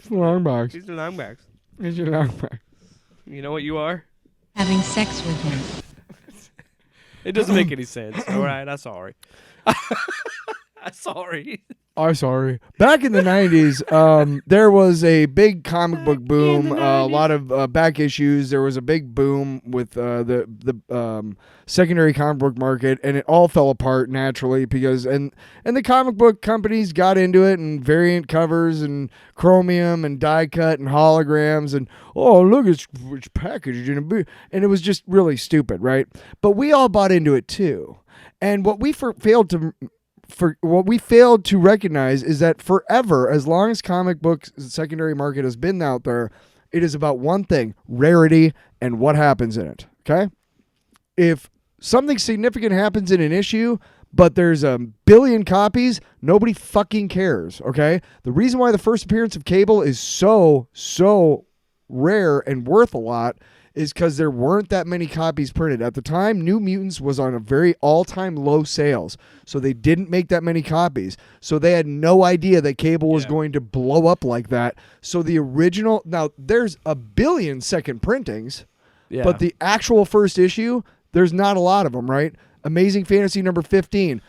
Longbox. He's a Longbox. He's your Longbox. You know what you are? Having sex with him. It doesn't make any sense. All right, I'm sorry. I'm sorry. I'm sorry. Back in the 90s, there was a big comic book boom, a lot of back issues. There was a big boom with the secondary comic book market, and it all fell apart naturally because and the comic book companies got into it, and variant covers and chromium and die cut and holograms and look, it's packaged in a book, and it was just really stupid, right? But we all bought into it too, and what we failed to recognize is that forever, as long as comic books secondary market has been out there, it is about one thing: rarity and what happens in it. Okay? If something significant happens in an issue, but there's a billion copies, nobody fucking cares. Okay? The reason why the first appearance of Cable is so rare and worth a lot is because there weren't that many copies printed. At the time, New Mutants was on a very all-time low sales, so they didn't make that many copies. So they had no idea that Cable was going to blow up like that. So the original... Now, there's a billion second printings, but the actual first issue, there's not a lot of them, right? Amazing Fantasy number 15.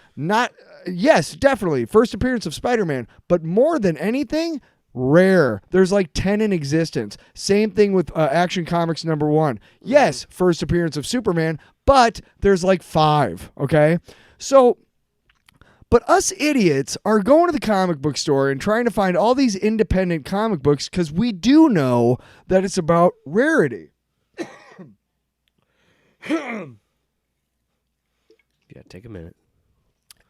Yes, definitely. First appearance of Spider-Man. But more than anything... rare. There's like 10 in existence. Same thing with Action Comics number 1. Yes, first appearance of Superman, but there's like 5, okay? So, but us idiots are going to the comic book store and trying to find all these independent comic books because we do know that it's about rarity. Yeah, take a minute.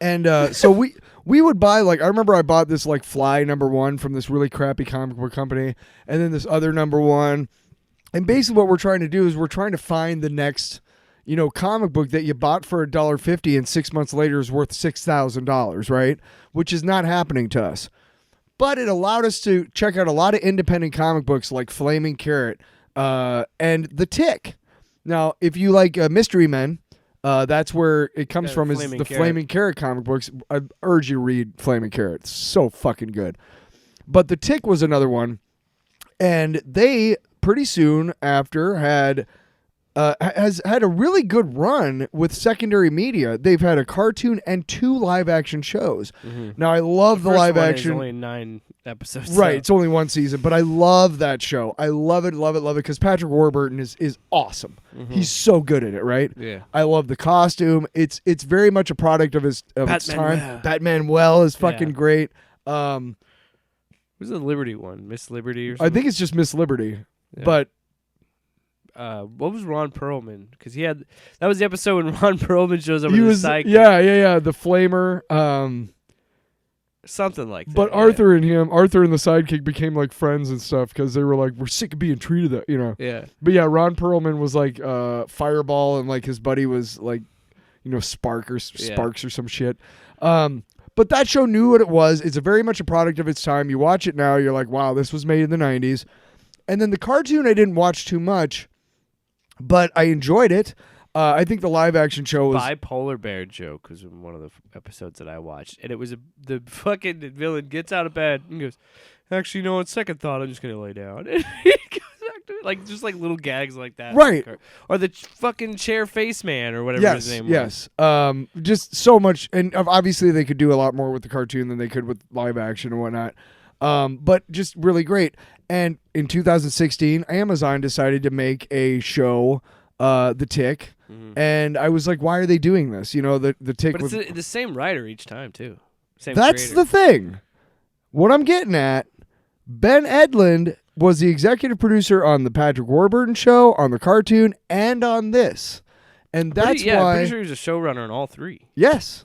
And so we would buy, like, I remember I bought this like Fly number 1 from this really crappy comic book company, and then this other number 1. And basically what we're trying to do is we're trying to find the next, comic book that you bought for $1.50 and 6 months later is worth $6,000, right? Which is not happening to us. But it allowed us to check out a lot of independent comic books like Flaming Carrot and The Tick. Now, if you like Mystery Men, that's where it comes from, is the Flaming Carrot comic books. I urge you to read Flaming Carrot. It's so fucking good. But The Tick was another one. And they, pretty soon after, has had a really good run with secondary media. They've had a cartoon and 2 live-action shows. Mm-hmm. Now, I love the live-action. Only 9 episodes. Right, it's only 1 season, but I love that show. I love it, because Patrick Warburton is awesome. Mm-hmm. He's so good at it, right? Yeah. I love the costume. It's very much a product of its time. Well. Batman Well is fucking great. Who's the Liberty one? Miss Liberty or something? I think it's just Miss Liberty. Yeah. But what was Ron Perlman? Because that was the episode when Ron Perlman shows up as a sidekick. Yeah. The Flamer. Something like that. But Arthur and the sidekick became like friends and stuff because they were like, we're sick of being treated that, Yeah. But yeah, Ron Perlman was like Fireball, and like his buddy was like, Sparks or some shit. But that show knew what it was. It's very much a product of its time. You watch it now, you're like, wow, this was made in the 90s. And then the cartoon I didn't watch too much, but I enjoyed it. I think the live action show was... Bipolar Bear joke was in one of the episodes that I watched. And it was the fucking villain gets out of bed and goes, actually, on second thought, I'm just going to lay down. And he goes back to it. Like, just like little gags like that. Right. Or the fucking chair face man or whatever his name was. Yes. Just so much. And obviously they could do a lot more with the cartoon than they could with live action and whatnot. But just really great. And in 2016, Amazon decided to make a show, The Tick. Mm-hmm. And I was like, why are they doing this? The Tick. But it's the same writer each time, too. Same That's creator. the thing. What I'm getting at, Ben Edlund was the executive producer on the Patrick Warburton show, on the cartoon, and on this. And that's why... I'm pretty sure he was a showrunner on all 3. Yes.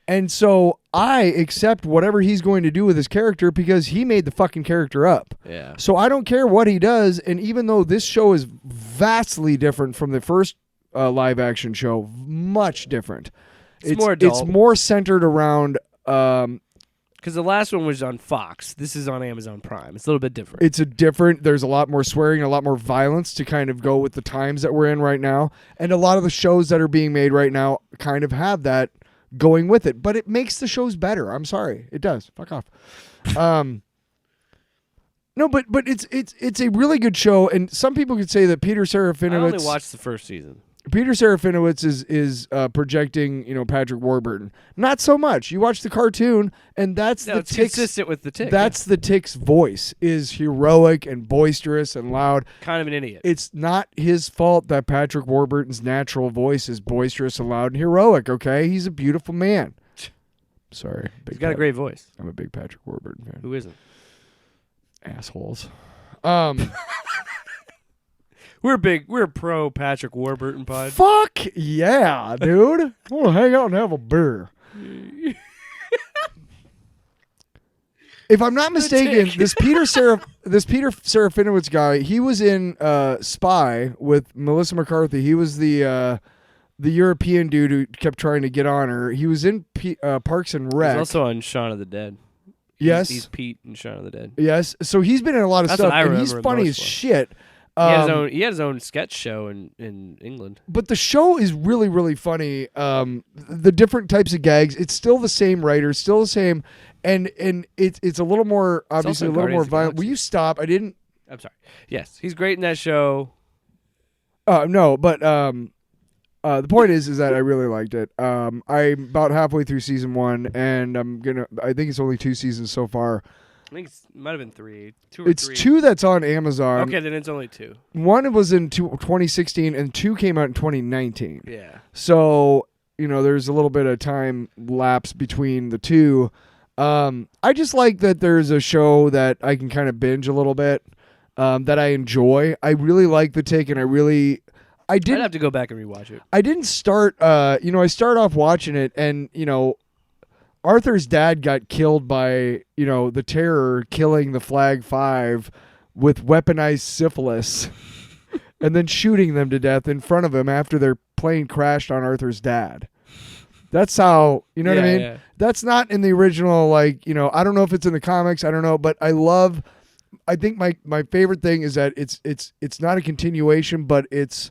And so I accept whatever he's going to do with his character because he made the fucking character up. Yeah. So I don't care what he does. And even though this show is vastly different from the first live action show, much different. It's more adult. It's more centered around... Because the last one was on Fox. This is on Amazon Prime. It's a little bit different. There's a lot more swearing, a lot more violence to kind of go with the times that we're in right now. And a lot of the shows that are being made right now kind of have that going with it. But it makes the shows better. I'm sorry. It does. Fuck off. No, but it's a really good show, and some people could say that Peter I Serafinowicz. only watched the first season. Peter Serafinowicz is projecting, Patrick Warburton. Not so much. You watch the cartoon, and that's the It's Tick's. consistent with the Tick. That's the Tick's voice is heroic and boisterous and loud. kind of an idiot. It's not his fault that Patrick Warburton's natural voice is boisterous and loud and heroic. Okay, he's a beautiful man. Sorry, He's got a great voice. I'm a big Patrick Warburton fan. Who isn't? Assholes. We're a pro Patrick Warburton pod. Fuck yeah, dude. I want to hang out and have a beer. If I'm not mistaken, this Peter Serafinowicz guy, he was in Spy with Melissa McCarthy. He was the European dude who kept trying to get on her. He was in Parks and Rec. He's also on Shaun of the Dead. Yes. He's Pete in Shaun of the Dead. Yes. So he's been in a lot of That's stuff, what I and he's remember funny most as of. shit. He had his own sketch show in England. But the show is really, really funny. The different types of gags. It's still the same writers, still the same, and it's a little more obviously a also little more Guardians of the violent. Will Galaxy. you stop? I didn't. I'm sorry. Yes, he's great in that show. No, but the point is that I really liked it. I'm about halfway through season 1, and I think it's only 2 seasons so far. I think it might have been 3. 2 or It's 3. 2 that's on Amazon. Okay, then it's only 2. 1 was in 2016, and 2 came out in 2019. Yeah. So, there's a little bit of time lapse between the 2. I just like that there's a show that I can kind of binge a little bit, that I enjoy. I really like The Tick, and I'd have to go back and rewatch it. I didn't start, I started off watching it, and, Arthur's dad got killed by, the Terror killing the Flag 5 with weaponized syphilis and then shooting them to death in front of him after their plane crashed on Arthur's dad. That's how, you know what I mean? Yeah. That's not in the original, I don't know if it's in the comics, I don't know, but I think my favorite thing is that it's not a continuation, but it's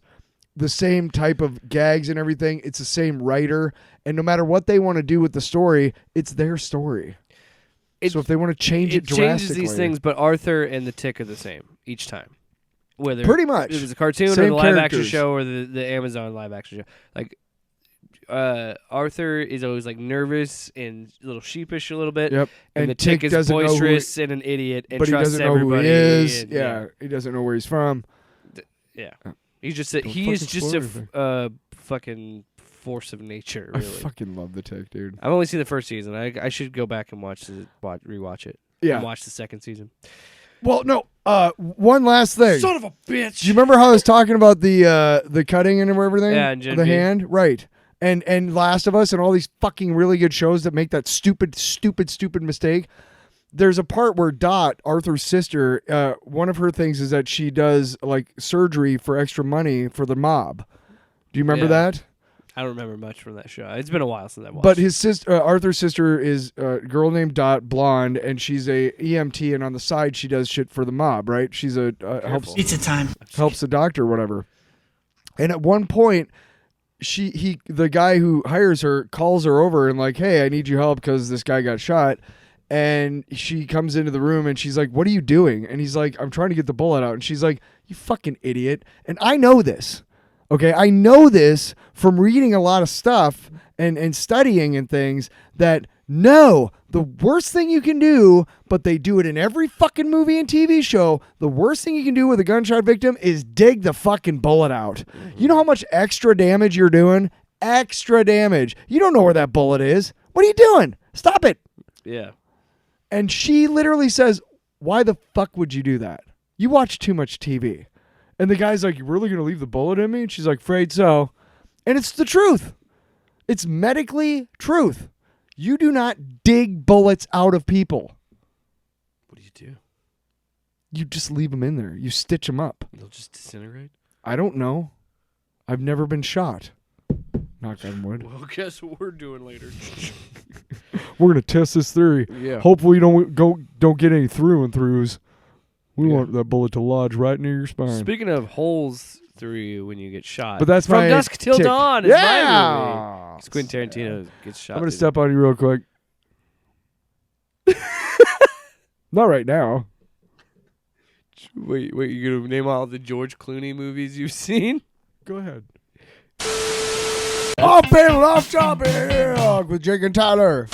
the same type of gags and everything. It's the same writer, and no matter what they want to do with the story, it's their story. So if they want to change it drastically, changes these things, but Arthur and the Tick are the same each time. Whether pretty much it was a cartoon or same the live action characters. show or the Amazon live action show. Like Arthur is always like nervous and a little sheepish a little bit. Yep. And the Tick Tick is doesn't know who boisterous and an idiot and but he trusts doesn't know everybody. who he is. and- Yeah, he doesn't know where he's from. Yeah. He's just Don't he is fucking just spoil a everything. fucking force of nature, I really. fucking love The Tick, dude. I've only seen the first season. I should go back and rewatch it. Yeah. And watch the second season. Well, no. One last thing. Son of a bitch. Do you remember how I was talking about the cutting and everything? Yeah, and Gen the V. hand, right? And Last of Us and all these fucking really good shows that make that stupid mistake. There's a part where Dot, Arthur's sister, one of her things is that she does like surgery for extra money for the mob. Do you remember Yeah. that? I don't remember much from that show. It's been a while since I watched. But his sister, Arthur's sister, is a girl named Dot, blonde, and she's a EMT, and on the side she does shit for the mob. Right? She's helps Pizza time. helps the doctor, or whatever. And at one point, the guy who hires her calls her over and like, hey, I need your help because this guy got shot. And she comes into the room and she's like, what are you doing? And he's like, I'm trying to get the bullet out. And she's like, you fucking idiot. And I know this. Okay, I know this from reading a lot of stuff and studying and things that no, the worst thing you can do, but they do it in every fucking movie and TV show, the worst thing you can do with a gunshot victim is dig the fucking bullet out. You know how much extra damage you're doing? Extra damage. You don't know where that bullet is. What are you doing? Stop it. Yeah. And she literally says, why the fuck would you do that? You watch too much TV. And the guy's like, you really going to leave the bullet in me? And she's like, afraid so. And it's the truth. It's medically truth. You do not dig bullets out of people. What do you do? You just leave them in there. You stitch them up. They'll just disintegrate? I don't know. I've never been shot. Knock on wood. Well, guess what we're doing later. We're going to test this theory. Yeah. Hopefully you don't get any through and throughs. We want that bullet to lodge right near your spine. Speaking of holes through you when you get shot. But that's From my Dusk Till tick. Dawn is my movie. 'Cause Quentin Tarantino gets shot. I'm going to dude. step on you real quick. Not right now. Wait, you gonna name all the George Clooney movies you've seen? Go ahead. Off panel, off topic with Jake and Tyler.